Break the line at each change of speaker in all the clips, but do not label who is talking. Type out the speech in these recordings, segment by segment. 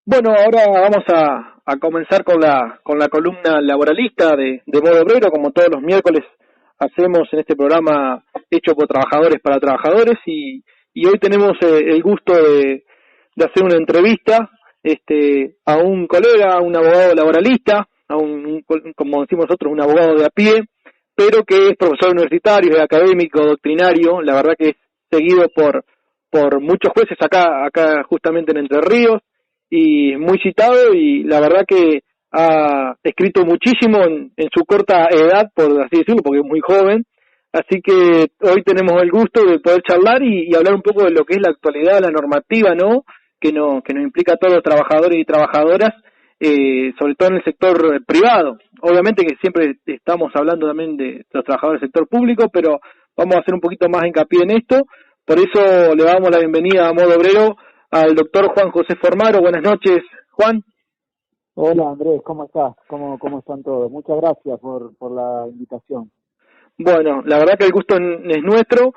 Bueno, ahora vamos a comenzar con la columna laboralista de Modo Obrero, como todos los miércoles hacemos en este programa hecho por trabajadores para trabajadores y hoy tenemos el gusto de hacer una entrevista a un colega, a un abogado laboralista, como decimos nosotros, un abogado de a pie, pero que es profesor universitario, es académico, doctrinario, la verdad que es seguido por muchos jueces acá justamente en Entre Ríos, y muy citado, y la verdad que ha escrito muchísimo en su corta edad, por así decirlo, porque es muy joven. Así que hoy tenemos el gusto de poder charlar y hablar un poco de lo que es la actualidad, la normativa, ¿no? Que nos implica a todos los trabajadores y trabajadoras, sobre todo en el sector privado. Obviamente que siempre estamos hablando también de los trabajadores del sector público, pero vamos a hacer un poquito más hincapié en esto. Por eso le damos la bienvenida a Modo Obrero al doctor Juan José Formaro. Buenas noches, Juan.
Hola Andrés, ¿cómo estás? ¿Cómo están todos? Muchas gracias por la invitación.
Bueno, la verdad que el gusto es nuestro,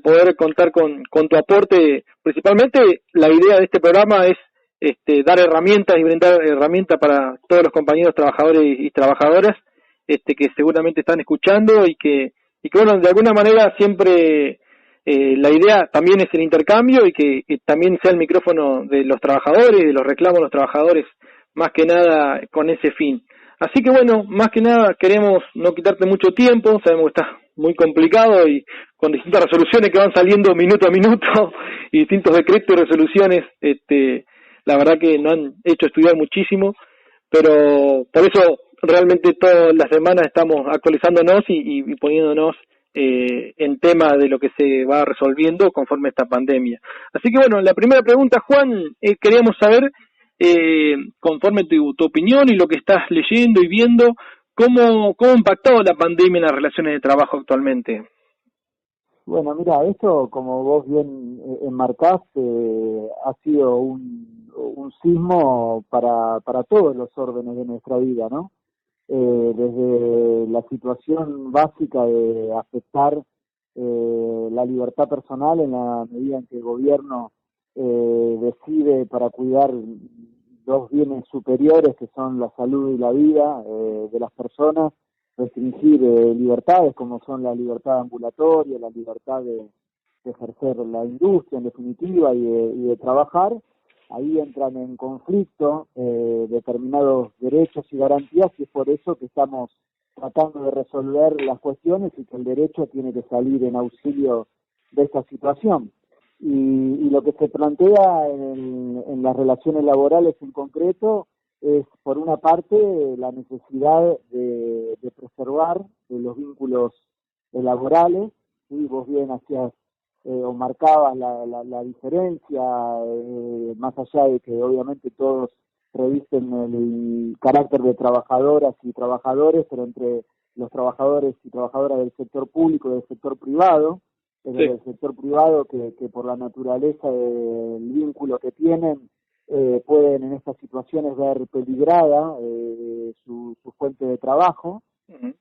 poder contar con tu aporte. Principalmente la idea de este programa es dar herramientas y brindar herramientas para todos los compañeros trabajadores y trabajadoras que seguramente están escuchando y que bueno, de alguna manera siempre la idea también es el intercambio y que también sea el micrófono de los trabajadores, de los reclamos de los trabajadores, más que nada con ese fin. Así que bueno, más que nada queremos no quitarte mucho tiempo, sabemos que está muy complicado y con distintas resoluciones que van saliendo minuto a minuto y distintos decretos y resoluciones, la verdad que nos han hecho estudiar muchísimo, pero por eso realmente todas las semanas estamos actualizándonos y poniéndonos en tema de lo que se va resolviendo conforme a esta pandemia. Así que bueno, la primera pregunta, Juan, queríamos saber conforme tu opinión y lo que estás leyendo y viendo, ¿cómo ha impactado la pandemia en las relaciones de trabajo actualmente?
Bueno, mira, esto, como vos bien enmarcás, ha sido un sismo para todos los órdenes de nuestra vida, ¿no? Desde la situación básica de afectar la libertad personal en la medida en que el gobierno decide para cuidar dos bienes superiores que son la salud y la vida de las personas, restringir libertades como son la libertad ambulatoria, la libertad de ejercer la industria en definitiva y de trabajar. Ahí entran en conflicto determinados derechos y garantías y es por eso que estamos tratando de resolver las cuestiones y que el derecho tiene que salir en auxilio de esta situación. Y lo que se plantea en las relaciones laborales en concreto es, por una parte, la necesidad de preservar los vínculos laborales, y vos bien hacías o marcabas la diferencia, más allá de que obviamente todos revisten el carácter de trabajadoras y trabajadores, pero entre los trabajadores y trabajadoras del sector público y del sector privado, desde el sector privado que por la naturaleza del vínculo que tienen pueden en estas situaciones ver peligrada su fuente de trabajo.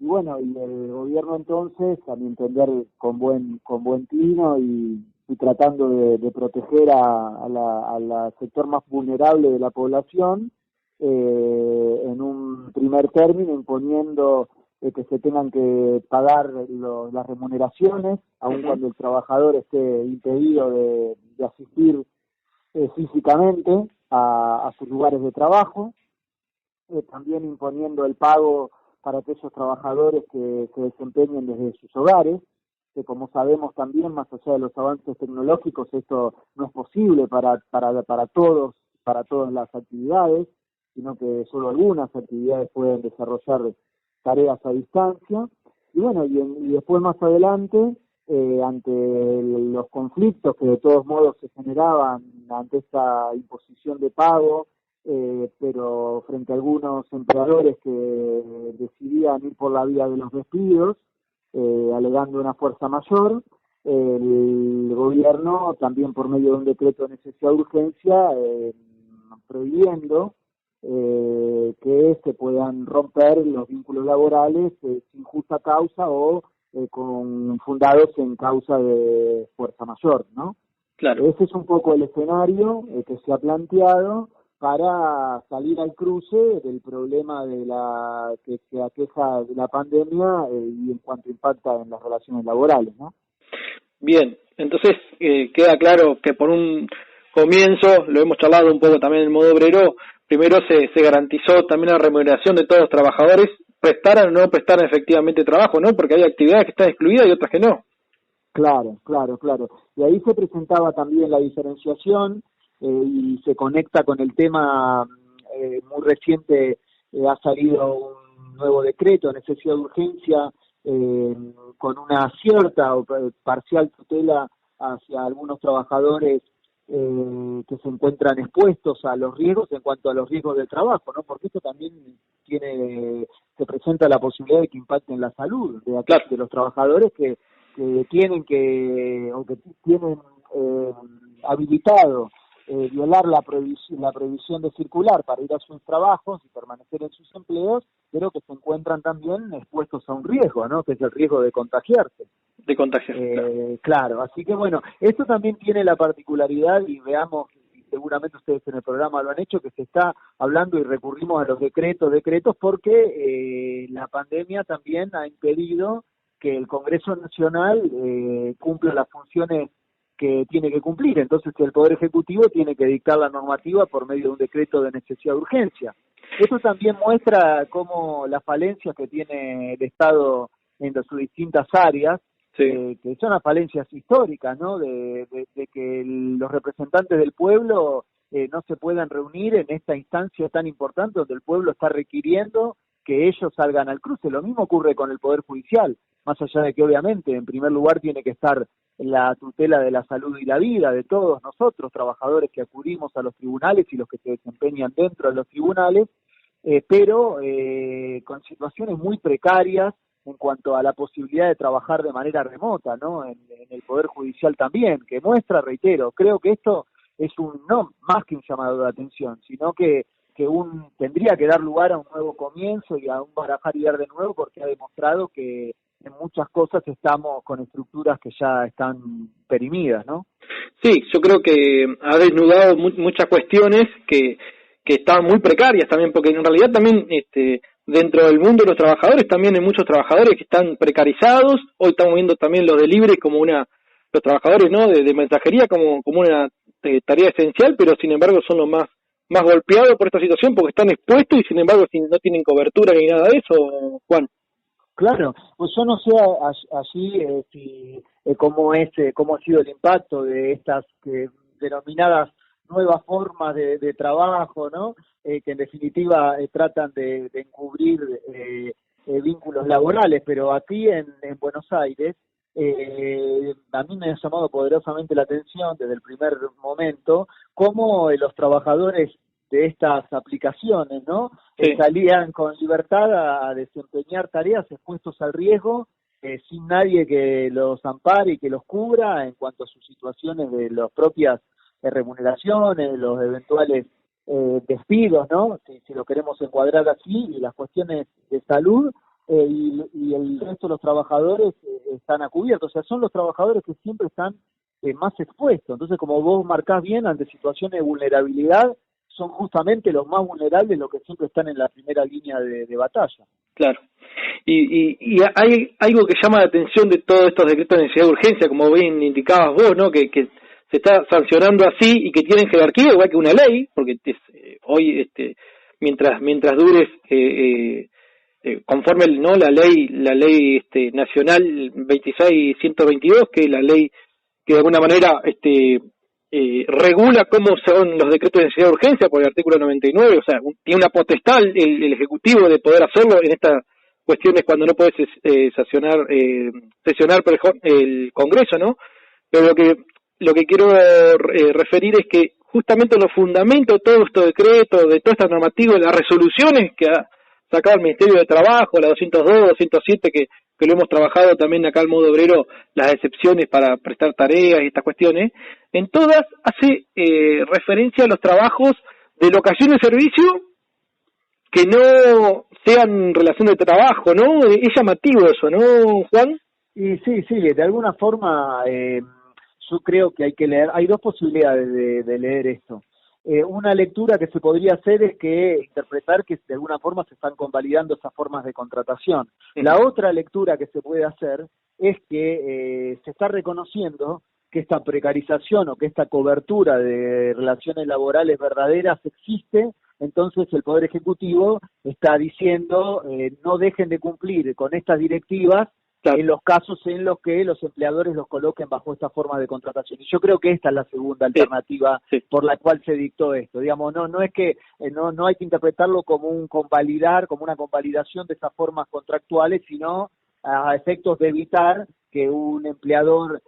Y bueno, y el gobierno entonces, a mi entender, con buen tino y tratando de proteger al sector más vulnerable de la población, en un primer término imponiendo que se tengan que pagar las remuneraciones, aun cuando el trabajador esté impedido de asistir físicamente a sus lugares de trabajo, también imponiendo el pago para aquellos trabajadores que se desempeñen desde sus hogares, que como sabemos también, más allá de los avances tecnológicos, esto no es posible para todas las actividades, sino que solo algunas actividades pueden desarrollar tareas a distancia. Y bueno, y después más adelante, ante los conflictos que de todos modos se generaban ante esta imposición de pago, pero frente a algunos empleadores que decidían ir por la vía de los despidos, alegando una fuerza mayor, el gobierno también por medio de un decreto de necesidad de urgencia, prohibiendo que se puedan romper los vínculos laborales sin justa causa o fundados en causa de fuerza mayor, ¿no?
Claro.
Ese es un poco el escenario que se ha planteado para salir al cruce del problema de la que aqueja de la pandemia y en cuanto impacta en las relaciones laborales, ¿no?
Bien, entonces queda claro que por un comienzo, lo hemos charlado un poco también en el modo obrero, primero se garantizó también la remuneración de todos los trabajadores, prestaran o no prestaran efectivamente trabajo, ¿no? Porque hay actividades que están excluidas y otras que no.
Claro. Y ahí se presentaba también la diferenciación y se conecta con el tema muy reciente, ha salido un nuevo decreto de necesidad de urgencia con una cierta o parcial tutela hacia algunos trabajadores que se encuentran expuestos a los riesgos en cuanto a los riesgos del trabajo, ¿no? Porque esto también se presenta la posibilidad de que impacte en la salud de los trabajadores que tienen habilitado violar la prohibición de circular para ir a sus trabajos y permanecer en sus empleos, pero que se encuentran también expuestos a un riesgo, ¿no? Que es el riesgo de contagiarse. Claro, así que bueno, esto también tiene la particularidad, y veamos, y seguramente ustedes en el programa lo han hecho, que se está hablando y recurrimos a los decretos, porque la pandemia también ha impedido que el Congreso Nacional cumpla las funciones que tiene que cumplir. Entonces el Poder Ejecutivo tiene que dictar la normativa por medio de un decreto de necesidad de urgencia. Esto también muestra cómo las falencias que tiene el Estado en sus distintas áreas, que son las falencias históricas, ¿no? De que los representantes del pueblo no se puedan reunir en esta instancia tan importante donde el pueblo está requiriendo que ellos salgan al cruce. Lo mismo ocurre con el Poder Judicial, más allá de que obviamente en primer lugar tiene que estar la tutela de la salud y la vida de todos nosotros, trabajadores que acudimos a los tribunales y los que se desempeñan dentro de los tribunales, pero con situaciones muy precarias en cuanto a la posibilidad de trabajar de manera remota, ¿no? En el Poder Judicial también, que muestra, reitero, creo que esto es no más que un llamado de atención, sino que tendría que dar lugar a un nuevo comienzo y a un barajar y ver de nuevo, porque ha demostrado que en muchas cosas estamos con estructuras que ya están perimidas, ¿no?
Sí, yo creo que ha desnudado muchas cuestiones que estaban muy precarias también, porque en realidad también dentro del mundo de los trabajadores también hay muchos trabajadores que están precarizados. Hoy estamos viendo también los delivery como los trabajadores, ¿no?, de mensajería como una tarea esencial, pero sin embargo son los más golpeados por esta situación porque están expuestos y sin embargo no tienen cobertura ni nada de eso, Juan.
Claro, pues yo no sé allí cómo ha sido el impacto de estas denominadas nuevas formas de trabajo, ¿no? Que en definitiva tratan de encubrir vínculos laborales, pero aquí en Buenos Aires a mí me ha llamado poderosamente la atención desde el primer momento cómo los trabajadores de estas aplicaciones, ¿no? Salían con libertad a desempeñar tareas expuestos al riesgo, sin nadie que los ampare y que los cubra en cuanto a sus situaciones de las propias remuneraciones, los eventuales despidos, ¿no? Si lo queremos encuadrar así, y las cuestiones de salud, y el resto de los trabajadores están a cubierto. O sea, son los trabajadores que siempre están más expuestos. Entonces, como vos marcás bien, ante situaciones de vulnerabilidad, son justamente los más vulnerables los que siempre están en la primera línea de batalla.
Claro. Y hay algo que llama la atención de todos estos decretos de necesidad de urgencia, como bien indicabas vos, ¿no? Que se está sancionando así y que tienen jerarquía igual que una ley, porque hoy mientras dures conforme la ley nacional 26122, que es la ley que de alguna manera regula cómo son los decretos de necesidad de urgencia por el artículo 99, o sea, tiene una potestad el Ejecutivo de poder hacerlo en estas cuestiones cuando no puedes sesionar el Congreso, ¿no? Pero lo que quiero referir es que justamente los fundamentos de todos estos decretos, de todas estas normativas, las resoluciones que ha sacado el Ministerio de Trabajo, la 202, 207, que lo hemos trabajado también acá al modo obrero, las excepciones para prestar tareas y estas cuestiones, en todas hace referencia a los trabajos de locación de servicio que no sean relación de trabajo, ¿no? Es llamativo eso, ¿no, Juan?
Y sí, de alguna forma yo creo que hay que leer, hay dos posibilidades de leer esto. una lectura que se podría hacer es que interpretar que de alguna forma se están convalidando esas formas de contratación. La otra lectura que se puede hacer es que se está reconociendo que esta precarización o que esta cobertura de relaciones laborales verdaderas existe. Entonces el Poder Ejecutivo está diciendo no dejen de cumplir con estas directivas en los casos en los que los empleadores los coloquen bajo esta forma de contratación. Y yo creo que esta es la segunda alternativa por la cual se dictó esto. Digamos, no es que no hay que interpretarlo como un convalidar, como una convalidación de esas formas contractuales, sino a efectos de evitar que un empleador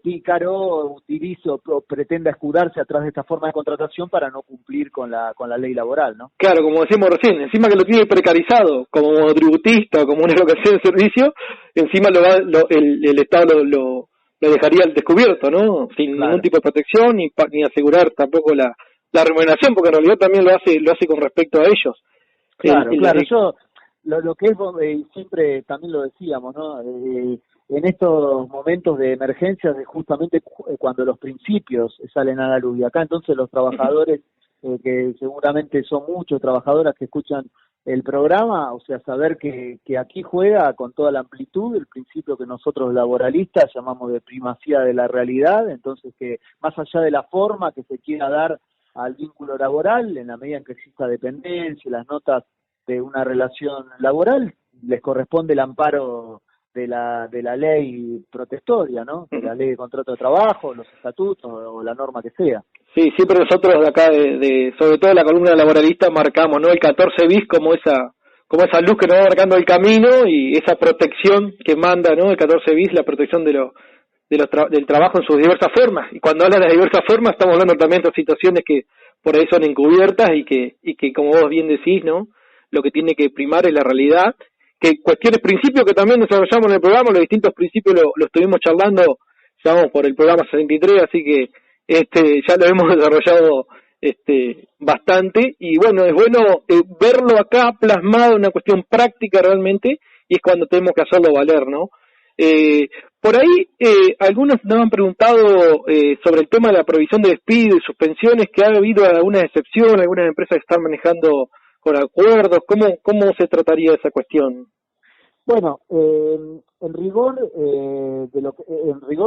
pícaro utilice o pretenda escudarse atrás de esta forma de contratación para no cumplir con la ley laboral, ¿no?
Claro, como decíamos recién, encima que lo tiene precarizado como tributista o como una locación de servicio, encima el Estado lo dejaría al descubierto, ¿no? Sin ningún tipo de protección ni asegurar tampoco la remuneración, porque en realidad también lo hace con respecto a ellos.
Claro, yo lo que es, siempre también lo decíamos, ¿no? En estos momentos de emergencia es justamente cuando los principios salen a la luz. Y acá entonces los trabajadores, que seguramente son muchos trabajadoras que escuchan el programa, o sea, saber que aquí juega con toda la amplitud el principio que nosotros laboralistas llamamos de primacía de la realidad, entonces que más allá de la forma que se quiera dar al vínculo laboral, en la medida en que exista dependencia, las notas de una relación laboral, les corresponde el amparo de la ley protectoria, ¿no? De la ley de contrato de trabajo, los estatutos o la norma que sea.
Sí, siempre nosotros de acá, sobre todo la columna laboralista, marcamos, ¿no? El 14 bis como esa luz que nos va marcando el camino y esa protección que manda, ¿no? El 14 bis, la protección del trabajo en sus diversas formas. Y cuando hablan de las diversas formas, estamos hablando también de otras situaciones que por ahí son encubiertas y que como vos bien decís, ¿no? Lo que tiene que primar es la realidad, que cuestiones, principios que también desarrollamos en el programa, los distintos principios lo estuvimos charlando, ya vamos por el programa 63, así que ya lo hemos desarrollado bastante, y bueno, es bueno verlo acá plasmado en una cuestión práctica realmente, y es cuando tenemos que hacerlo valer, ¿no? Por ahí, algunos nos han preguntado sobre el tema de la provisión de despido y suspensiones, que ha habido algunas excepciones, algunas empresas que están manejando con acuerdos. ¿Cómo se trataría esa cuestión?
Bueno, en rigor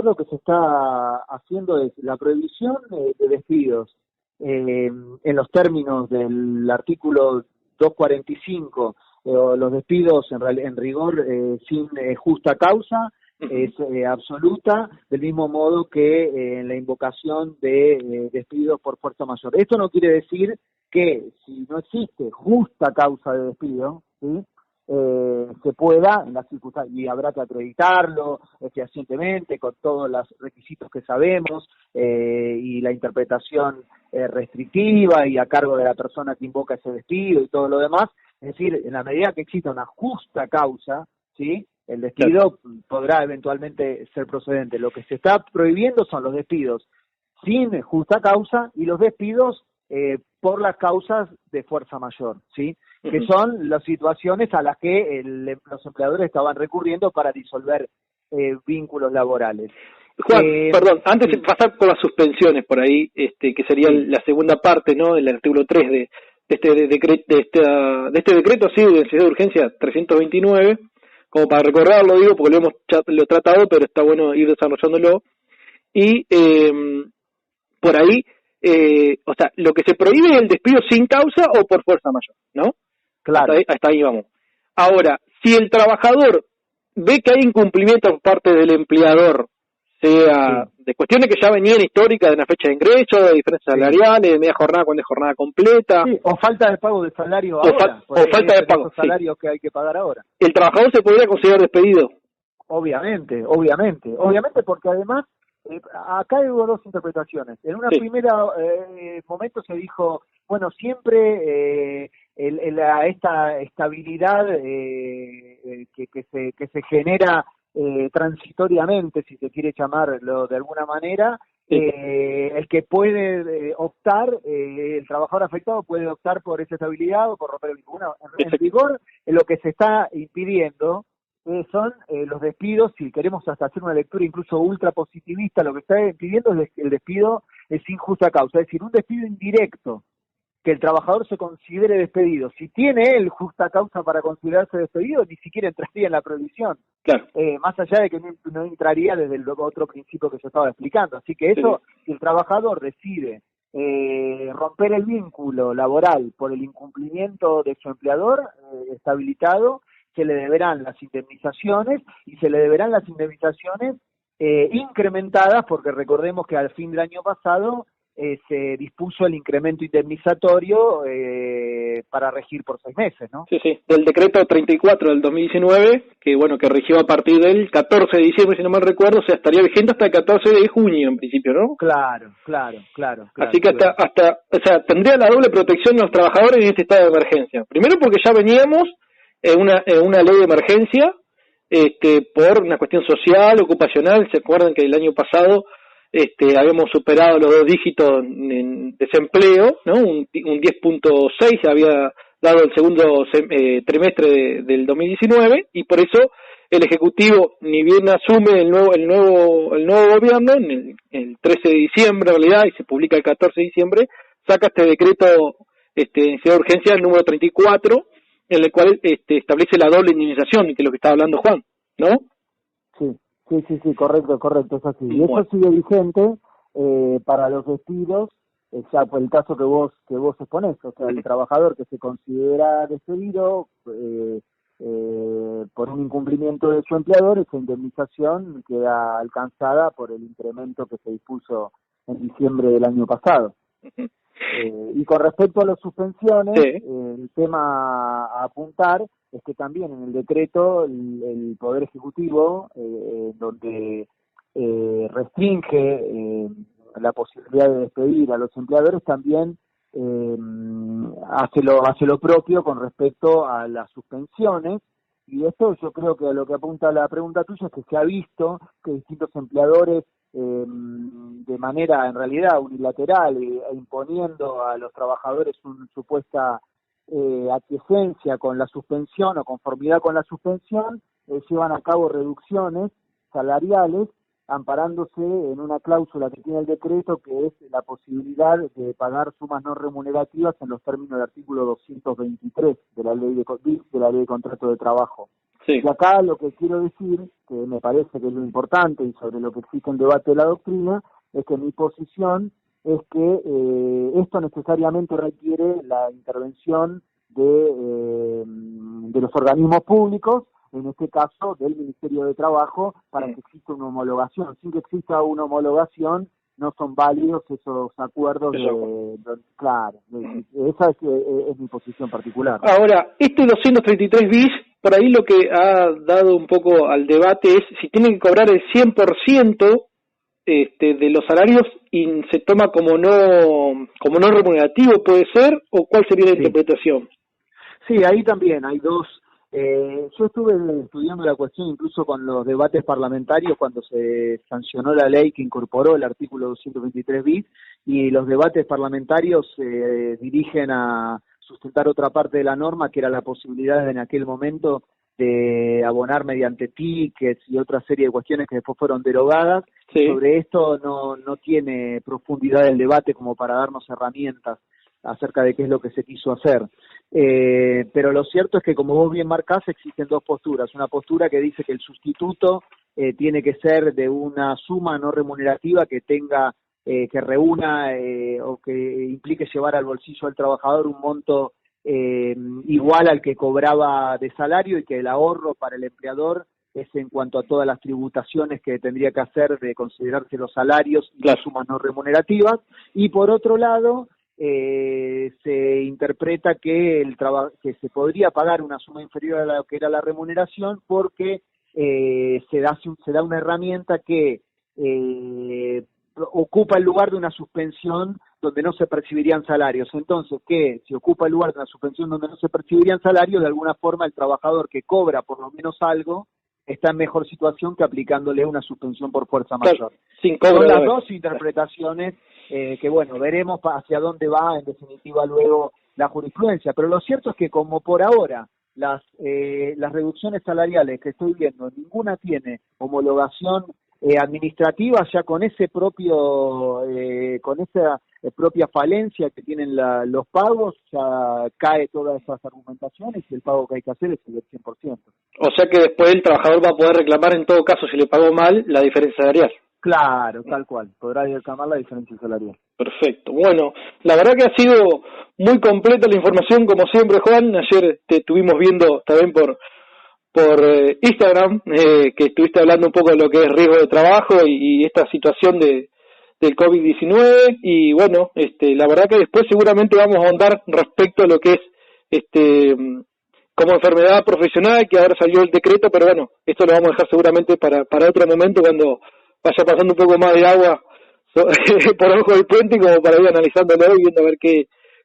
lo que se está haciendo es la prohibición de despidos en los términos del artículo 245, los despidos en rigor sin justa causa es absoluta, del mismo modo que en la invocación de despidos por fuerza mayor. Esto no quiere decir que si no existe justa causa de despido, ¿sí? Se pueda, en las circunstancias, y habrá que acreditarlo fehacientemente con todos los requisitos que sabemos y la interpretación restrictiva y a cargo de la persona que invoca ese despido y todo lo demás. Es decir, en la medida que exista una justa causa, ¿sí?, el despido podrá eventualmente ser procedente. Lo que se está prohibiendo son los despidos sin justa causa y los despidos por las causas de fuerza mayor, ¿sí? Que son las situaciones a las que los empleadores estaban recurriendo para disolver vínculos laborales.
Juan, perdón, antes de pasar por las suspensiones por ahí, que sería la segunda parte, ¿no?, del artículo 3 de este decreto, sí, de necesidad de urgencia 329, como para recordarlo, digo, porque lo he tratado, pero está bueno ir desarrollándolo. Y por ahí, o sea, lo que se prohíbe es el despido sin causa o por fuerza mayor, ¿no?
Claro.
Hasta ahí vamos. Ahora, si el trabajador ve que hay incumplimiento por parte del empleador, sea de cuestiones que ya venían históricas, de una fecha de ingreso, de diferencias salariales, de media jornada cuando es jornada completa.
Sí, o falta de pago de salario ahora.
O falta de pago.
Salarios que hay que pagar ahora.
¿El trabajador se podría considerar despedido?
Obviamente, porque además, acá hubo dos interpretaciones. En una primera momento se dijo, bueno, siempre esta estabilidad que se genera transitoriamente, si se quiere llamarlo de alguna manera, el que puede optar, el trabajador afectado puede optar por esa estabilidad o por romper el vínculo. En rigor, lo que se está impidiendo son los despidos. Si queremos hasta hacer una lectura incluso ultra positivista, lo que está impidiendo es el despido es sin justa causa, es decir, un despido indirecto, que el trabajador se considere despedido. Si tiene él justa causa para considerarse despedido, ni siquiera entraría en la prohibición.
Claro.
Más allá de que no entraría desde el otro principio que yo estaba explicando. Así que eso, si el trabajador decide romper el vínculo laboral por el incumplimiento de su empleador, está habilitado, se le deberán las indemnizaciones, y se le deberán las indemnizaciones incrementadas, porque recordemos que al fin del año pasado se dispuso el incremento indemnizatorio para regir por 6 meses, ¿no?
Sí, del decreto 34 del 2019, que bueno, que rigió a partir del 14 de diciembre, si no mal recuerdo, o sea, estaría vigente hasta el 14 de junio en principio, ¿no?
Claro.
Así que hasta, o sea, tendría la doble protección de los trabajadores en este estado de emergencia. Primero porque ya veníamos en una ley de emergencia, por una cuestión social, ocupacional. Se acuerdan que el año pasado habíamos superado los 2 dígitos en desempleo, ¿no? Un 10.6 había dado el segundo trimestre del 2019, y por eso el Ejecutivo, ni bien asume el nuevo gobierno, el 13 de diciembre en realidad, y se publica el 14 de diciembre, saca este decreto de urgencia, el número 34, en el cual establece la doble indemnización, que es lo que estaba hablando Juan, ¿no?
Sí, correcto, es así. Y eso sigue vigente para los despidos, ya por el caso que vos exponés, o sea, el trabajador que se considera despedido por un incumplimiento de su empleador, esa indemnización queda alcanzada por el incremento que se dispuso en diciembre del año pasado. Y con respecto a las suspensiones, el tema a apuntar es que también en el decreto el Poder Ejecutivo, donde restringe la posibilidad de despedir a los empleadores, también hace lo propio con respecto a las suspensiones. Y esto yo creo que a lo que apunta la pregunta tuya es que se ha visto que distintos empleadores, de manera en realidad unilateral, imponiendo a los trabajadores una supuesta aquiescencia con la suspensión o conformidad con la suspensión, llevan a cabo reducciones salariales amparándose en una cláusula que tiene el decreto, que es la posibilidad de pagar sumas no remunerativas en los términos del artículo 223 de la ley de contrato de trabajo. Sí. Y acá lo que quiero decir, que me parece que es lo importante y sobre lo que existe un debate de la doctrina, es que mi posición es que esto necesariamente requiere la intervención de los organismos públicos, en este caso del Ministerio de Trabajo, para que exista una homologación. Sin que exista una homologación, no son válidos esos acuerdos. Claro, esa es mi posición particular.
Ahora, este 233 bis, por ahí lo que ha dado un poco al debate es si tienen que cobrar el 100% de los salarios y se toma como no remunerativo, ¿puede ser? ¿O cuál sería la interpretación?
Sí, ahí también hay dos. Yo estuve estudiando la cuestión incluso con los debates parlamentarios cuando se sancionó la ley que incorporó el artículo 223 bis, y los debates parlamentarios se dirigen a sustentar otra parte de la norma, que era la posibilidad en aquel momento de abonar mediante tickets y otra serie de cuestiones que después fueron derogadas. Sí. Sobre esto no tiene profundidad el debate como para darnos herramientas acerca de qué es lo que se quiso hacer. Pero lo cierto es que, como vos bien marcás, existen dos posturas. Una postura que dice que el sustituto tiene que ser de una suma no remunerativa que tenga, que reúna o que implique llevar al bolsillo del trabajador un monto igual al que cobraba de salario, y que el ahorro para el empleador es en cuanto a todas las tributaciones que tendría que hacer de considerarse los salarios y las sumas no remunerativas. Y por otro lado, se interpreta que que se podría pagar una suma inferior a lo que era la remuneración, porque se da una herramienta que ocupa el lugar de una suspensión donde no se percibirían salarios. Entonces, que si ocupa el lugar de una suspensión donde no se percibirían salarios, de alguna forma el trabajador que cobra por lo menos algo está en mejor situación que aplicándole una suspensión por fuerza mayor. Son las dos interpretaciones que, bueno, veremos hacia dónde va en definitiva luego la jurisprudencia. Pero lo cierto es que, como por ahora las reducciones salariales que estoy viendo, ninguna tiene homologación administrativas, ya con ese propio, con esa propia falencia que tienen los pagos, ya cae todas esas argumentaciones y el pago que hay que hacer es el del 100%.
O sea que después el trabajador va a poder reclamar en todo caso, si le pagó mal, la diferencia salarial.
Claro, tal cual, podrá reclamar la diferencia salarial.
Perfecto. Bueno, la verdad que ha sido muy completa la información, como siempre, Juan. Ayer te estuvimos viendo también por Instagram, que estuviste hablando un poco de lo que es riesgo de trabajo y esta situación del COVID-19, y bueno, la verdad que después seguramente vamos a ahondar respecto a lo que es como enfermedad profesional, que ahora salió el decreto, pero bueno, esto lo vamos a dejar seguramente para otro momento, cuando vaya pasando un poco más de agua por abajo del puente, como para ir analizándolo y viendo a ver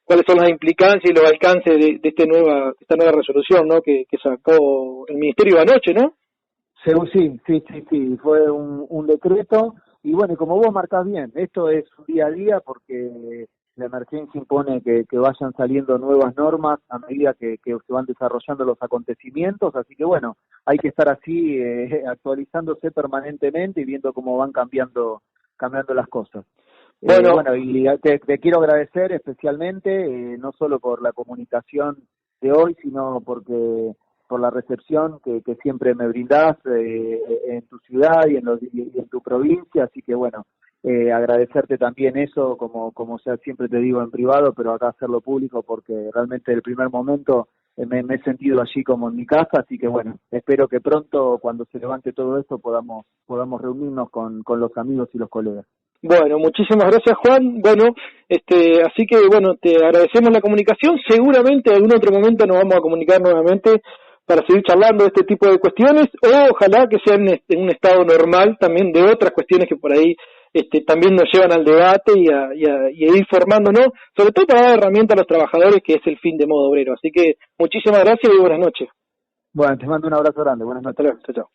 cuáles son las implicancias y los alcances de esta nueva resolución, ¿no? que sacó el Ministerio anoche, ¿no?
Sí, fue un decreto, y bueno, como vos marcás bien, esto es un día a día, porque la emergencia impone que vayan saliendo nuevas normas a medida que se van desarrollando los acontecimientos, así que bueno, hay que estar así, actualizándose permanentemente y viendo cómo van cambiando las cosas. Bueno, y te quiero agradecer especialmente, no solo por la comunicación de hoy, sino por la recepción que siempre me brindás en tu ciudad y en tu provincia, así que bueno, agradecerte también eso, como siempre te digo en privado, pero acá hacerlo público, porque realmente el primer momento me he sentido allí como en mi casa, así que bueno, espero que pronto, cuando se levante todo esto, podamos reunirnos con los amigos y los colegas.
Bueno, muchísimas gracias, Juan. Bueno, así que bueno, te agradecemos la comunicación. Seguramente en algún otro momento nos vamos a comunicar nuevamente para seguir charlando de este tipo de cuestiones, o ojalá que sea en un estado normal también de otras cuestiones que por ahí también nos llevan al debate y a ir formándonos, sobre todo para dar herramienta a los trabajadores, que es el fin de Modo Obrero. Así que muchísimas gracias y buenas noches.
Bueno, te mando un abrazo grande. Buenas noches.
Hasta luego. Chao.